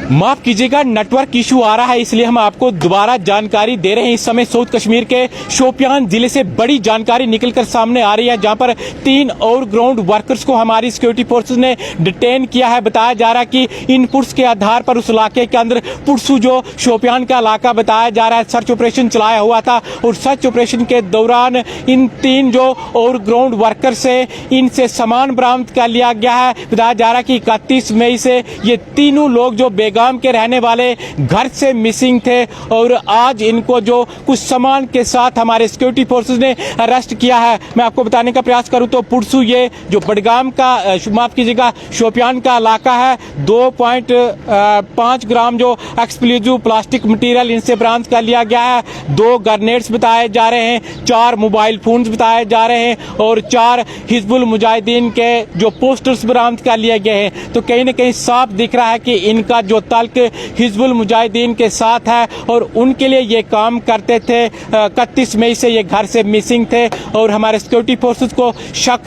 माफ कीजिएगा, network issue आ रहा है, इसलिए हम आपको दोबारा जानकारी दे रहे हैं। इस समय साउथ कश्मीर के शोपियान जिले से बड़ी जानकारी निकलकर सामने आ रही है, जहां पर 3 और ग्राउंड वर्कर्स को हमारी सिक्योरिटी फोर्सेस ने डिटेन किया है। बताया जा रहा है कि इनपुट्स के आधार पर उस इलाके के अंदर पुरसू जो शोपियान का इलाका बताया जा रहा है, सर्च ऑपरेशन चलाया हुआ था और सर्च ऑपरेशन के दौरान इन 3 जो और ग्राउंड वर्कर से इनसे सामान बरामद कर लिया गया है। बताया जा रहा है कि 31 मई से ये तीनों लोग जो बेगाम के रहने वाले घर से मिसिंग थे और आज इनको जो कुछ सामान के साथ हमारे सिक्योरिटी फोर्सेस ने अरेस्ट किया है। मैं आपको बताने का प्रयास करूं तो पुरसू ये जो बडगाम का माफ कीजिएगा शोपियान का इलाका है, 2.5 ग्राम जो एक्सप्लोजिव प्लास्टिक मटेरियल इनसे बरामद कर लिया गया है। 2 ग्रेनेड्स बताए जा रहे हैं, 4 मोबाइल फोन्स बताए जा रहे हैं और 4 हिजबुल मुजाहिदीन के जो पोस्टर्स बरामद कर लिए गए हैं। तो कहीं ना कहीं साफ दिख रहा है कि इनका जो तल्क हिजबुल मुजाहिदीन के साथ है और उनके लिए ये काम करते थे। 31 मई से ये घर से मिसिंग थे और हमारे सिक्योरिटी फोर्सेस को शक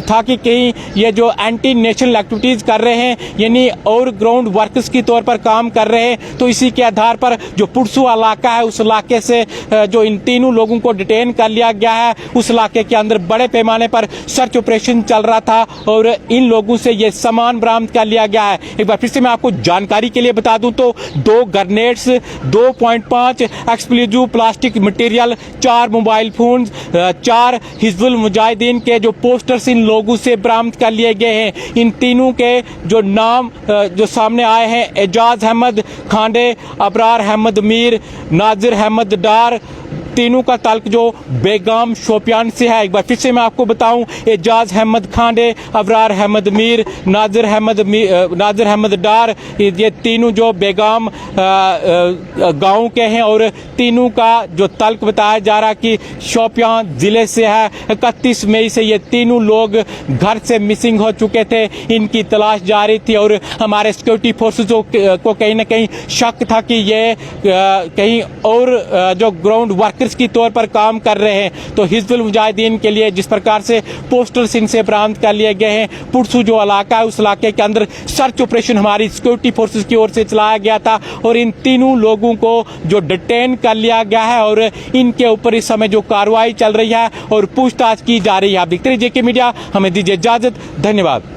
था कि कहीं ये जो एंटी नेशनल एक्टिविटीज कर रहे हैं, यानी और ग्राउंड वर्कर्स के तौर पर काम कर रहे हैं। तो इसी के आधार पर जो पुरसू इलाका है, उस इलाके से जो इन तीनों लोगों को डिटेन कर लिया गया है। उस इलाके के अंदर बड़े पैमाने पर सर्च ऑपरेशन चल रहा था और इन लोगों से ये सामान बरामद कर लिया गया है। एक बार फिर से मैं आपको जानकारी के लिए बता दूं तो 2 grenades, 2.5 explosive plastic material, 4 mobile phone, 4 Hizbul Mujahideen के जो पोस्टर्स इन लोगों से बरामद कर लिए गए हैं। इन तीनों के जो नाम जो सामने आए हैं, एजाज अहमद खांडे, अबरार अहमद मीर, नाजिर अहमद डार, तीनों का तल्क जो बेगाम शोपियान से है। एक बार फिर से मैं आपको बताऊं, एजाज अहमद खांडे, अबरार अहमद मीर, नाजिर अहमद डार, ये तीनों जो बेगाम गांव के हैं और तीनों का जो तल्क बताया जा रहा कि शोपियान जिले से है। 31 मई से ये तीनों लोग घर से मिसिंग हो चुके थे, इनकी तलाश जारी थी और हमारे सिक्योरिटी फोर्सेस को कहीं ना कहीं शक था कि ये कहीं और जो ग्राउंड वर्कर्स की तौर पर काम कर रहे हैं। तो हिजबुल मुजाहिदीन के लिए जिस प्रकार से पोस्टर्स इनसे बरामद कर लिए गए हैं, पुरसू जो इलाका है उस इलाके के अंदर सर्च ऑपरेशन हमारी सिक्योरिटी फोर्सेस की ओर से चलाया गया था और इन तीनों लोगों को जो डिटेन कर लिया गया है और इनके ऊपर इस समय जो कार्रवाई चल रही है और पूछताछ की जा रही है। आप देखते रहिए जेके मीडिया, हमें दीजिए इजाजत, धन्यवाद।